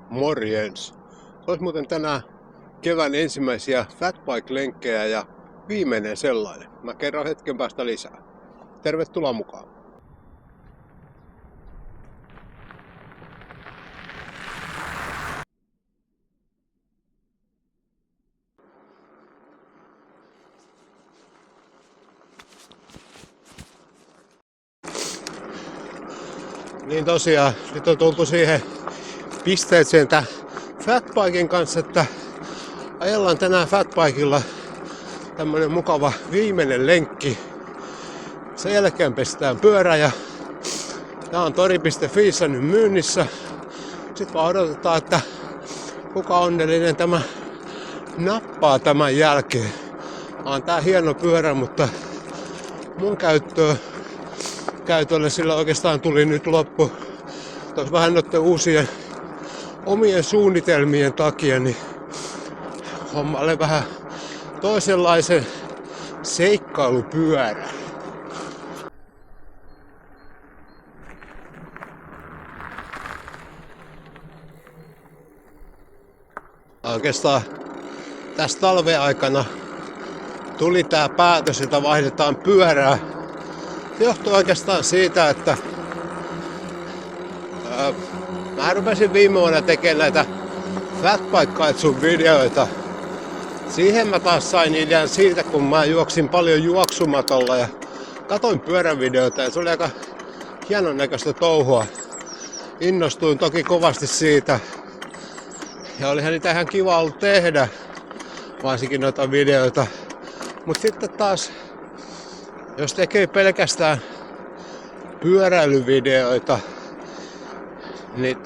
Morjens! Olisi muuten tänään kevään ensimmäisiä fatbike-lenkkejä ja viimeinen sellainen. Mä kerron hetken päästä lisää. Tervetuloa mukaan! Niin tosiaan, nyt on tultu siihen pisteeseen tämän fatbiken kanssa, että ajellaan tänään fatbikella tämmönen mukava viimeinen lenkki. Sen jälkeen pestään pyörä ja tää on tori.fiissä nyt myynnissä. Sitten vaan odotetaan, että kuka onnellinen tämä nappaa tämän jälkeen. On tää hieno pyörä, mutta mun käytölle sillä oikeastaan tuli nyt loppu. Tuossa vähän noiden uusien omien suunnitelmien takia, niin hommalle vähän toisenlaisen seikkailupyörän. Oikeastaan tässä talven aikana tuli tää päätös, että vaihdetaan pyörää. Se johtuu oikeastaan siitä, että mä rupesin viime vuonna tekemään näitä fatbike-kaitsun videoita. Siihen mä taas sain idean siitä, kun mä juoksin paljon juoksumatolla ja katoin pyörävideoita ja se oli aika hienon näköistä touhua. Innostuin toki kovasti siitä ja olihan niitä ihan kiva ollut tehdä, varsinkin noita videoita. Mut sitten taas, jos tekee pelkästään pyöräilyvideoita, niin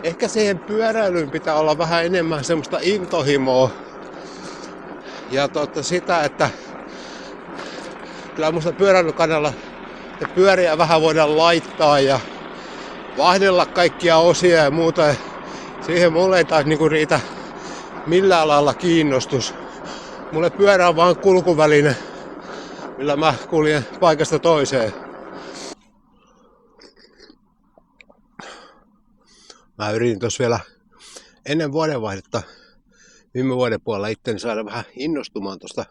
ehkä siihen pyöräilyyn pitää olla vähän enemmän semmoista intohimoa. Ja sitä, että kyllä musta pyöräilykannalla pyöriä vähän voidaan laittaa ja vaihdella kaikkia osia ja muuta. Siihen mulle ei taas niinku riitä millään lailla kiinnostus. Mulle pyörä on vaan kulkuväline, millä mä kuljen paikasta toiseen. Mä yritin tuossa vielä ennen vuodenvaihdetta viime vuoden puolella itteni saada vähän innostumaan tuosta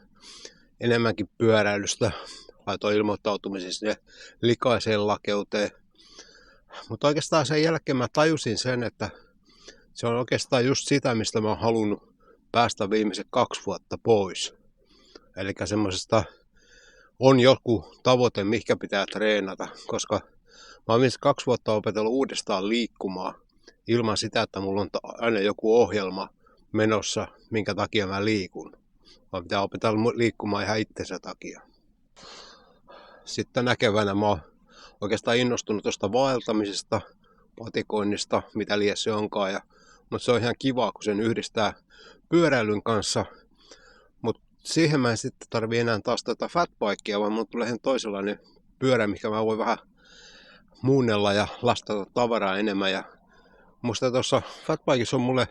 enemmänkin pyöräilystä. Laitoin ilmoittautumisen sinne likaiseen lakeuteen. Mutta oikeastaan sen jälkeen mä tajusin sen, että se on oikeastaan just sitä, mistä mä oon halunnut päästä viimeiset 2 vuotta pois. Eli semmosesta on joku tavoite, mihinkä pitää treenata, koska mä oon viimeiset 2 vuotta opetellut uudestaan liikkumaan ilman sitä, että mulla on aina joku ohjelma menossa, minkä takia mä liikun. Vaan pitää opetella liikkumaan ihan itsensä takia. Sitten näkevänä mä oon oikeastaan innostunut tuosta vaeltamisesta, patikoinnista, mitä liian se onkaan. Mutta se on ihan kiva, kun sen yhdistää pyöräilyn kanssa. Mutta siihen mä en sitten tarvii enää taas tätä fatbikea, vaan mun tulee ihan toisenlainen pyörä, mikä mä voin vähän muunnella ja lastata tavaraa enemmän. Ja musta tuossa fatbikessa on mulle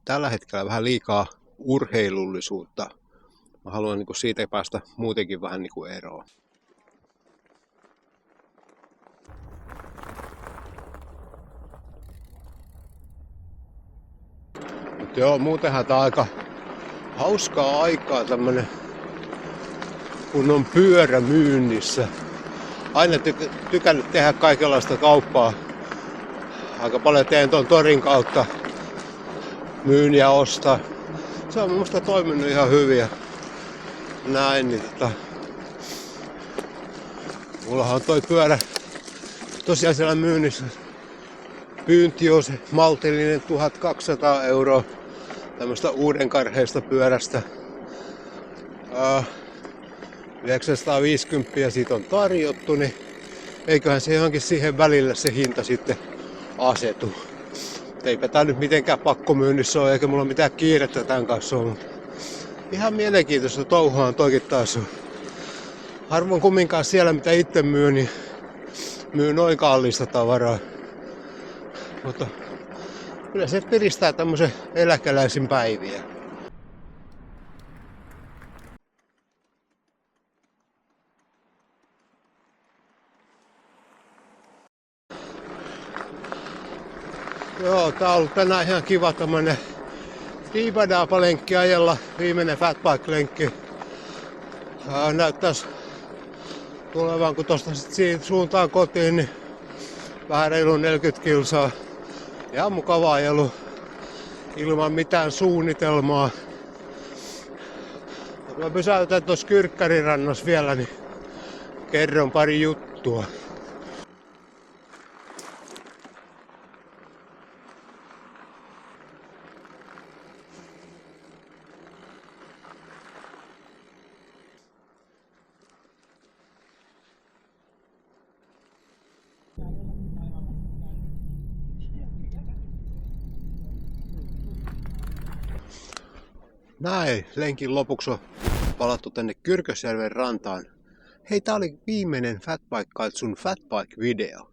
tällä hetkellä vähän liikaa urheilullisuutta. Mä haluan niinku siitä päästä muutenkin vähän niinku eroon. Mutta joo, muutenhan tää on aika hauskaa aikaa tämmönen, kun on pyörä myynnissä. Aina tykännyt tehdä kaikenlaista kauppaa. Aika paljon teen tuon torin kautta myyn ja ostaa. Se on musta toiminut ihan hyvin ja näin, niin mullahan on toi pyörä tosiaan siellä myynnissä. Pyynti on se maltillinen 1200 € tämmöstä uudenkarheista pyörästä. 950 siitä on tarjottu, niin eiköhän se johonkin siihen välille se hinta sitten asetu. Eipä tää nyt mitenkään pakkomyynnissä ole, eikä mulla mitään kiirettä tämän kanssa ole, mutta ihan mielenkiintoista touhua on toikin taas on. Harvoin kumminkaan siellä mitä itse myy, niin myy noin kallista tavaraa. Mutta kyllä se piristää tämmösen eläkeläisin päiviä. Joo, tää on ollut tänään ihan kiva tämmönen Diibadaapa-lenkki ajella. Viimeinen fatbike-lenkki. Näyttäis tulevan, kun tosta sit siitä suuntaan kotiin, niin vähän reilu 40 kilsaa. Ihan mukava ajelu. Ilman mitään suunnitelmaa. Mä pysäytän tuossa Kyrkkärin rannassa vielä, niin kerron pari juttua. Näin, lenkin lopuksi on palattu tänne Kyrkösjärven rantaan. Hei, tää oli viimeinen Fatbike-kaitsun Fatbike-video.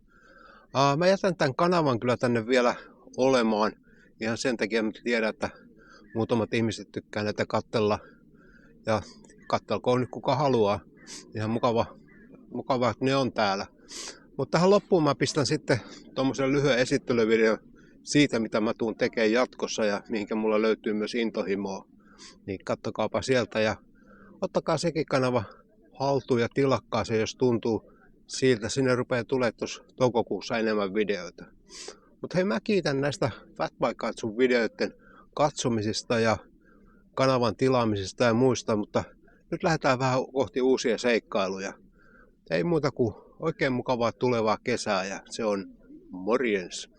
Mä jätän tämän kanavan kyllä tänne vielä olemaan. Ihan sen takia, että tiedän, että muutamat ihmiset tykkää näitä katsella. Ja katselkoon nyt kuka haluaa. Ihan mukava, että ne on täällä. Mutta tähän loppuun mä pistän sitten tommosen lyhyen esittelyvideon siitä, mitä mä tuun tekemään jatkossa ja mihinkä mulla löytyy myös intohimoa. Niin kattokaapa sieltä ja ottakaa sekin kanava haltuun ja tilakkaa se, jos tuntuu siltä. Sinne rupeaa tulemaan tuossa toukokuussa enemmän videoita. Mutta hei, mä kiitän näistä Fatbike-katsun videoiden katsomisista ja kanavan tilaamisista ja muista, mutta nyt lähdetään vähän kohti uusia seikkailuja. Ei muuta kuin oikein mukavaa tulevaa kesää ja se on morjens!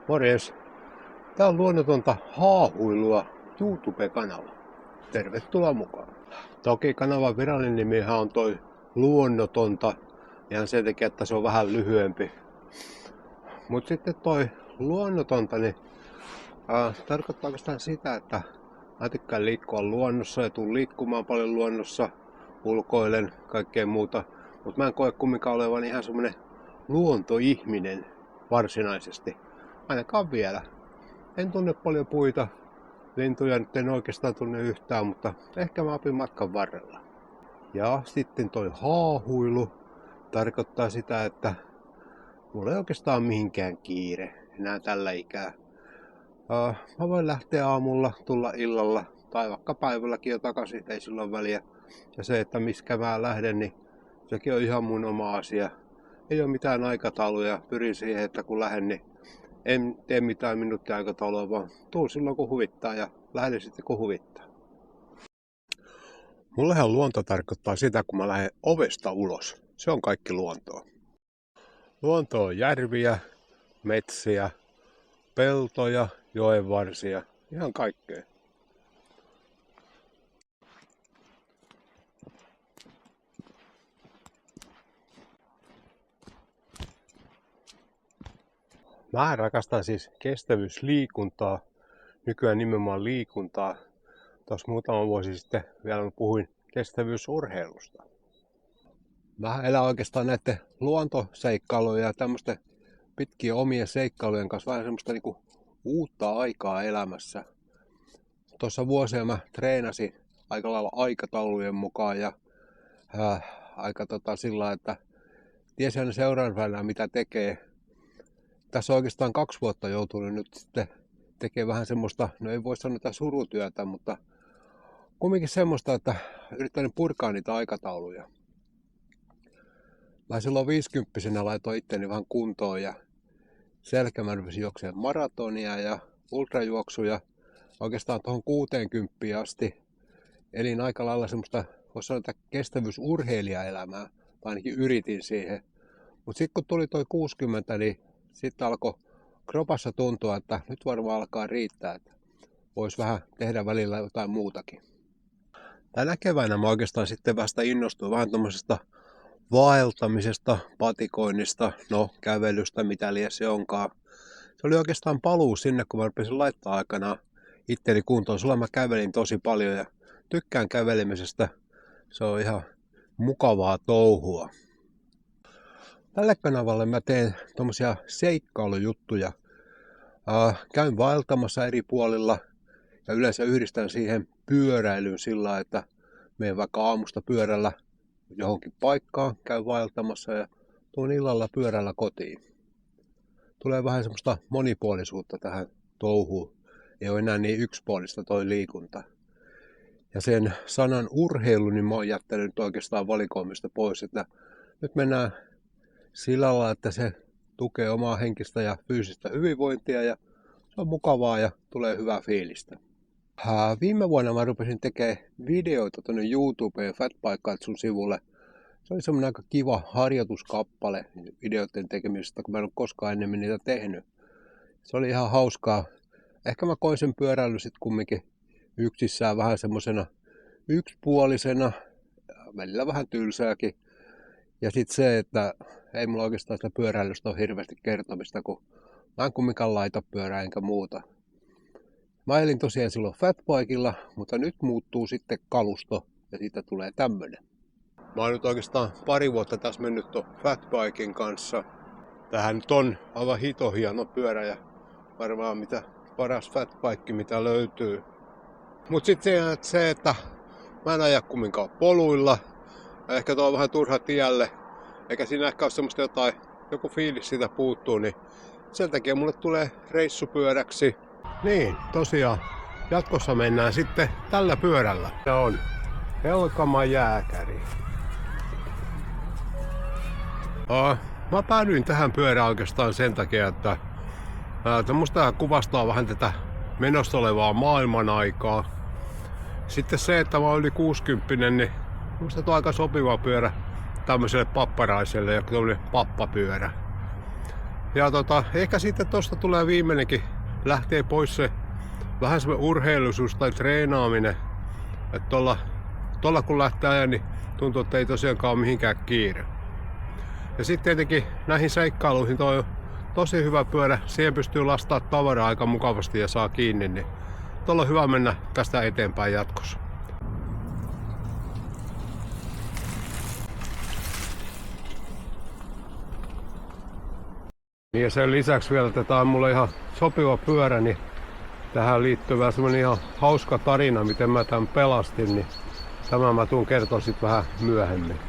Morjens! Tää on luonnotonta haahuilua YouTube-kanava. Tervetuloa mukaan! Toki kanavan virallinen nimihan on toi luonnotonta. Ihan sen takia, että se on vähän lyhyempi. Mut sitten toi luonnotonta, niin tarkoittaa oikeastaan sitä, että mä tykkään liikkua luonnossa ja tuun liikkumaan paljon luonnossa. Ulkoilen, kaikkea muuta. Mut mä en koe kumminkaan olevan ihan semmonen luontoihminen varsinaisesti. Ainakaan vielä. En tunne paljon puita. Lintuja nyt en oikeastaan tunne yhtään, mutta ehkä mä opin matkan varrella. Ja sitten toi haahuilu tarkoittaa sitä, että mulla ei oikeastaan mihinkään kiire enää tällä ikää. Mä voin lähteä aamulla, tulla illalla tai vaikka päivälläkin jo takaisin, ei sillä ole väliä. Ja se, että miskä mä lähden, niin sekin on ihan mun oma asia. Ei ole mitään aikatauluja. Pyrin siihen, että kun lähden, niin en tee mitään minuuttiaikataulua, vaan tuun silloin kun huvittaa ja lähden sitten kun huvittaa. Mullehan luonto tarkoittaa sitä, kun mä lähden ovesta ulos. Se on kaikki luontoa. Luonto on järviä, metsiä, peltoja, joenvarsia, ihan kaikkea. Mä rakastan siis kestävyysliikuntaa, nykyään nimenomaan liikuntaa. Tuossa muutama vuosi sitten vielä puhuin kestävyysurheilusta. Mä elän oikeastaan näiden luontoseikkailujen ja tämmöisten pitkien omien seikkailujen kanssa vähän semmoista niinku uutta aikaa elämässä. Tuossa vuosia mä treenasin aika lailla aikataulujen mukaan ja aika sillä, että tiesin aina seuraavana mitä tekee. Tässä on oikeastaan 2 vuotta joutunut nyt sitten tekemään vähän semmoista, no ei voi sanoa surutyötä, mutta kumminkin semmoista, että yrittänyt purkaa niitä aikatauluja. Mä silloin 50-vuotiaana laitoin itteni vähän kuntoon ja selkeä rupesin juoksemaan maratonia ja ultrajuoksuja. Oikeastaan tuohon 60 asti elin aika lailla semmoista, voisi sanoa, kestävyysurheilijaelämää, tai ainakin yritin siihen. Mutta sitten kun tuli toi 60, niin sitten alkoi kropassa tuntua, että nyt varmaan alkaa riittää, että voisi vähän tehdä välillä jotain muutakin. Tänä keväänä mä oikeastaan sitten vasta innostuin vähän tommosesta vaeltamisesta, patikoinnista, no kävelystä, mitä liian se onkaan. Se oli oikeastaan paluu sinne, kun mä rupesin laittaa aikanaan itteni kuntoon. Sulla mä kävelin tosi paljon ja tykkään kävelemisestä. Se on ihan mukavaa touhua. Tälle kanavalle mä teen tommosia seikkailujuttuja. Käyn vaeltamassa eri puolilla ja yleensä yhdistän siihen pyöräilyyn sillä, että menen vaikka aamusta pyörällä johonkin paikkaan, käyn vaeltamassa ja tuun illalla pyörällä kotiin. Tulee vähän semmoista monipuolisuutta tähän touhuun. Ei ole enää niin yksipuolista toi liikunta. Ja sen sanan urheilu, niin mä oon jättänyt oikeastaan valikoimista pois, että nyt mennään sillä lailla, että se tukee omaa henkistä ja fyysistä hyvinvointia ja se on mukavaa ja tulee hyvää fiilistä. Viime vuonna mä rupesin tekemään videoita tuonne YouTubeen Fatbikatsun sivulle. Se oli semmoinen aika kiva harjoituskappale videoiden tekemisestä, kun mä en ole koskaan enemmän niitä tehnyt. Se oli ihan hauskaa. Ehkä mä koin sen pyöräily sit kumminkin yksissään vähän semmosena yksipuolisena, välillä vähän tylsääkin. Ja sitten se, että ei mulla oikeastaan sitä pyöräilystä ole hirveästi kertomista, kun mä en kumminkaan laita pyörää enkä muuta. Mä elin tosiaan silloin fatbikella, mutta nyt muuttuu sitten kalusto ja siitä tulee tämmönen. Mä oon nyt oikeastaan pari vuotta tässä mennyt ton fatbiken kanssa. Tähän nyt on aivan hito hieno pyörä ja varmaan mitä paras fatbike mitä löytyy. Mut sitten se, että mä en aja kumminkaan poluilla. Ehkä tuo on vähän turha tielle. Eikä siinä ehkä ole semmoista joku fiilis siitä puuttuu, niin sen takia mulle tulee reissupyöräksi. Niin, tosiaan jatkossa mennään sitten tällä pyörällä. Se on Helkama jääkäri. Mä päädyin tähän pyörään oikeastaan sen takia, että musta kuvastaa vähän tätä menossa olevaa maailman aikaa. Sitten se, että mä oon yli 60, niin musta on aika sopiva pyörä tämmöiselle papparaiselle ja tämmöinen pappapyörä. Ja ehkä sitten tosta tulee viimeinenkin, lähtee pois se vähän semmoinen urheiluisuus tai treenaaminen. Että tolla kun lähtee ajan, niin tuntuu, että ei tosiaankaan ole mihinkään kiire. Ja sitten tietenkin näihin seikkailuihin toi on tosi hyvä pyörä. Siihen pystyy lastaamaan tavaraa aika mukavasti ja saa kiinni. Niin tuolla on hyvä mennä tästä eteenpäin jatkossa. Ja sen lisäksi vielä, että tää on mulle ihan sopiva pyörä, niin tähän liittyy vähän semmonen ihan hauska tarina, miten mä tämän pelastin, niin tämä mä tuun kertoa sit vähän myöhemmin.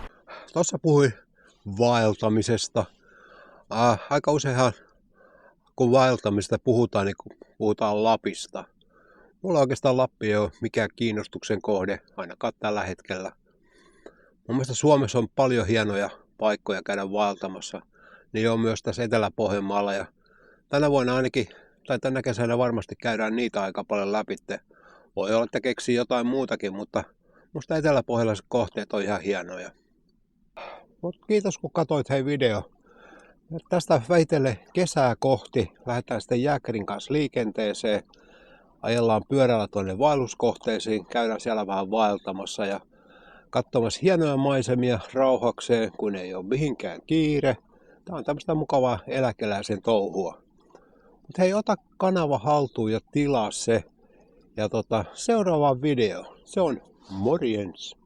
Tossa puhuin vaeltamisesta. Aika useinhan kun vaeltamista puhutaan, niin puhutaan Lapista. Mulla oikeastaan Lappi ei ole mikään kiinnostuksen kohde, ainakaan tällä hetkellä. Mun mielestä Suomessa on paljon hienoja paikkoja käydä vaeltamassa. Niin on myös tässä Etelä-Pohjanmaalla ja tänä vuonna ainakin, tai tänä kesänä varmasti käydään niitä aika paljon läpi. Voi olla, että keksii jotain muutakin, mutta musta eteläpohjalaiset kohteet on ihan hienoja. Mut kiitos kun katsoit video. Tästä väitellen kesää kohti lähdetään sitten jääkärin kanssa liikenteeseen. Ajellaan pyörällä tuonne vaelluskohteisiin, käydään siellä vähän vaeltamassa ja katsomassa hienoja maisemia rauhakseen, kun ei ole mihinkään kiire. Tää on tämmöistä mukavaa eläkeläisen touhua. Mut hei, ota kanava haltuun ja tilaa se. Ja seuraava video, se on morjens!